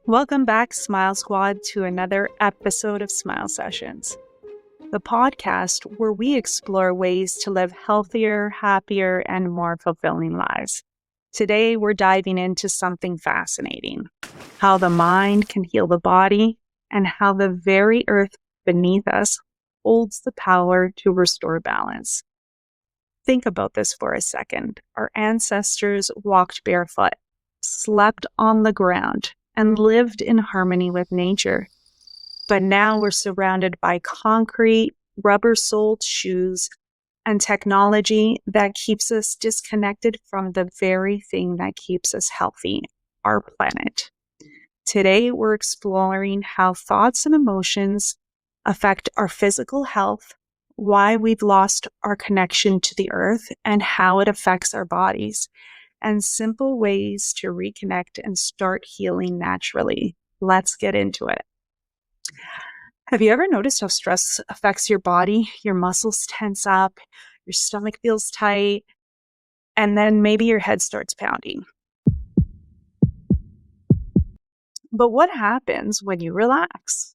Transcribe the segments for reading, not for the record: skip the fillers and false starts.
Welcome back, Smile Squad, to another episode of Smile Sessions, the podcast where we explore ways to live healthier, happier, and more fulfilling lives. Today, we're diving into something fascinating: how the mind can heal the body and how the very earth beneath us holds the power to restore balance. Think about this for a second. Our ancestors walked barefoot, slept on the ground, and lived in harmony with nature. But now we're surrounded by concrete, rubber-soled shoes, and technology that keeps us disconnected from the very thing that keeps us healthy, our planet. Today, we're exploring how thoughts and emotions affect our physical health, why we've lost our connection to the earth, and how it affects our bodies, and simple ways to reconnect and start healing naturally. Let's get into it. Have you ever noticed how stress affects your body? Your muscles tense up, your stomach feels tight, and then maybe your head starts pounding. But what happens when you relax?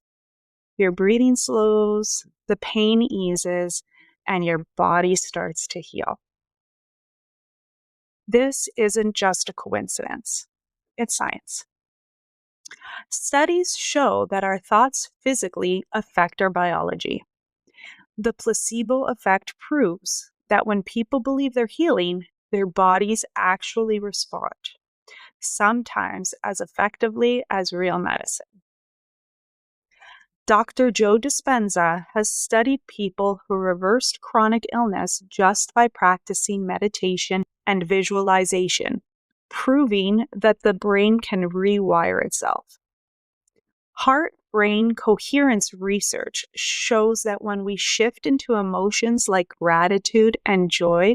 Your breathing slows, the pain eases, and your body starts to heal. This isn't just a coincidence. It's science. Studies show that our thoughts physically affect our biology. The placebo effect proves that when people believe they're healing, their bodies actually respond, sometimes as effectively as real medicine. Dr. Joe Dispenza has studied people who reversed chronic illness just by practicing meditation and visualization, proving that the brain can rewire itself. Heart-brain coherence research shows that when we shift into emotions like gratitude and joy,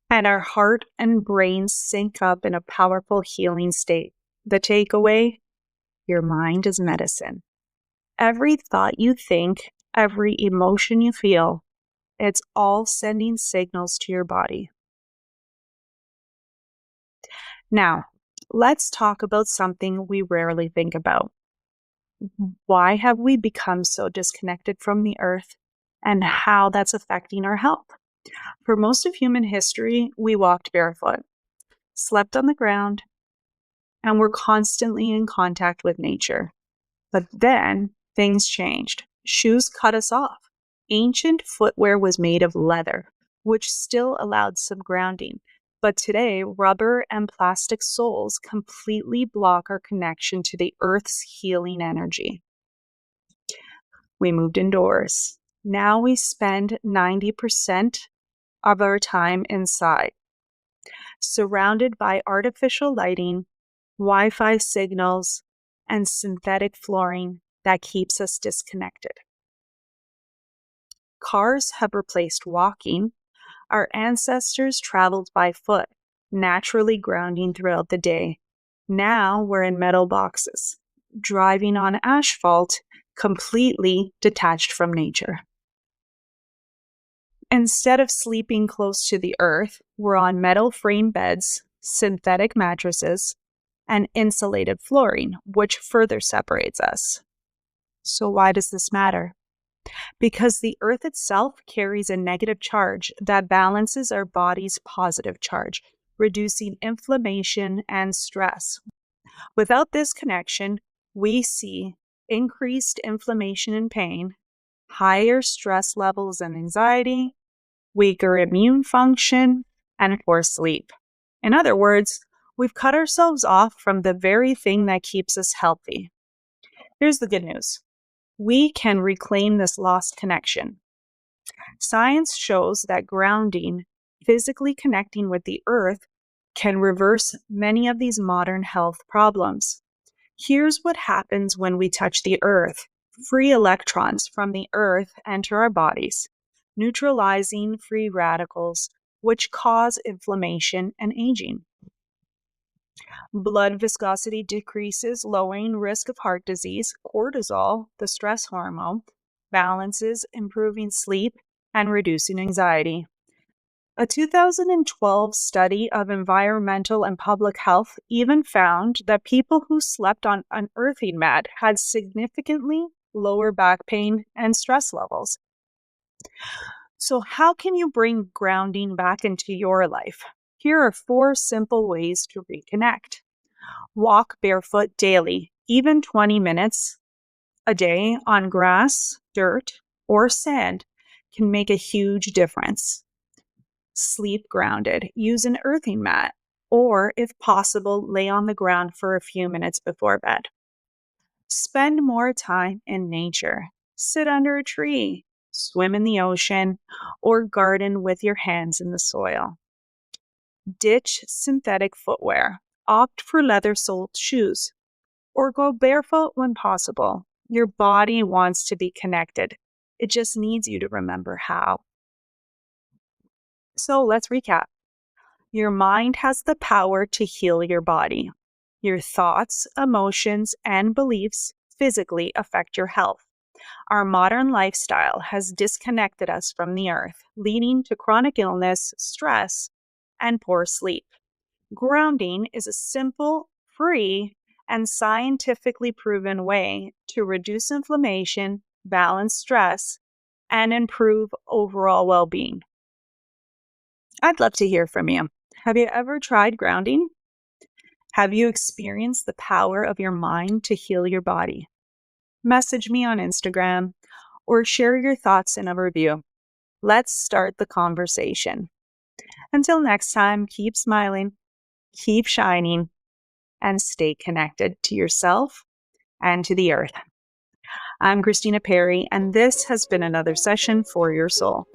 and our heart and brain sync up in a powerful healing state. The takeaway: your mind is medicine. Every thought you think, every emotion you feel, it's all sending signals to your body. Now, let's talk about something we rarely think about. Why have we become so disconnected from the earth and how that's affecting our health? For most of human history, we walked barefoot, slept on the ground, and were constantly in contact with nature. But then things changed. Shoes cut us off. Ancient footwear was made of leather, which still allowed some grounding. But today, rubber and plastic soles completely block our connection to the earth's healing energy. We moved indoors. Now we spend 90% of our time inside, surrounded by artificial lighting, Wi-Fi signals, and synthetic flooring that keeps us disconnected. Cars have replaced walking. Our ancestors traveled by foot, naturally grounding throughout the day. Now we're in metal boxes, driving on asphalt, completely detached from nature. Instead of sleeping close to the earth, we're on metal frame beds, synthetic mattresses, and insulated flooring, which further separates us. So why does this matter? Because the earth itself carries a negative charge that balances our body's positive charge, reducing inflammation and stress. Without this connection, we see increased inflammation and pain, higher stress levels and anxiety, weaker immune function, and poor sleep. In other words, we've cut ourselves off from the very thing that keeps us healthy. Here's the good news. We can reclaim this lost connection. Science shows that grounding, physically connecting with the earth, can reverse many of these modern health problems. Here's what happens when we touch the earth. Free electrons from the earth enter our bodies, neutralizing free radicals, which cause inflammation and aging. Blood viscosity decreases, lowering risk of heart disease. Cortisol, the stress hormone, balances, improving sleep and reducing anxiety. A 2012 study of environmental and public health even found that people who slept on an earthing mat had significantly lower back pain and stress levels. So, how can you bring grounding back into your life? Here are 4 simple ways to reconnect. Walk barefoot daily, even 20 minutes a day on grass, dirt, or sand can make a huge difference. Sleep grounded. Use an earthing mat, or if possible, lay on the ground for a few minutes before bed. Spend more time in nature. Sit under a tree, swim in the ocean, or garden with your hands in the soil. Ditch synthetic footwear. Opt for leather soled shoes, or go barefoot when possible. Your body wants to be connected. It just needs you to remember how. So let's recap. Your mind has the power to heal your body. Your thoughts, emotions, and beliefs physically affect your health. Our modern lifestyle has disconnected us from the earth, leading to chronic illness, stress, and poor sleep. Grounding is a simple, free, and scientifically proven way to reduce inflammation, balance stress, and improve overall well being. I'd love to hear from you. Have you ever tried grounding? Have you experienced the power of your mind to heal your body? Message me on Instagram or share your thoughts in a review. Let's start the conversation. Until next time, keep smiling, keep shining, and stay connected to yourself and to the earth. I'm Christina Perry, and this has been another session for your soul.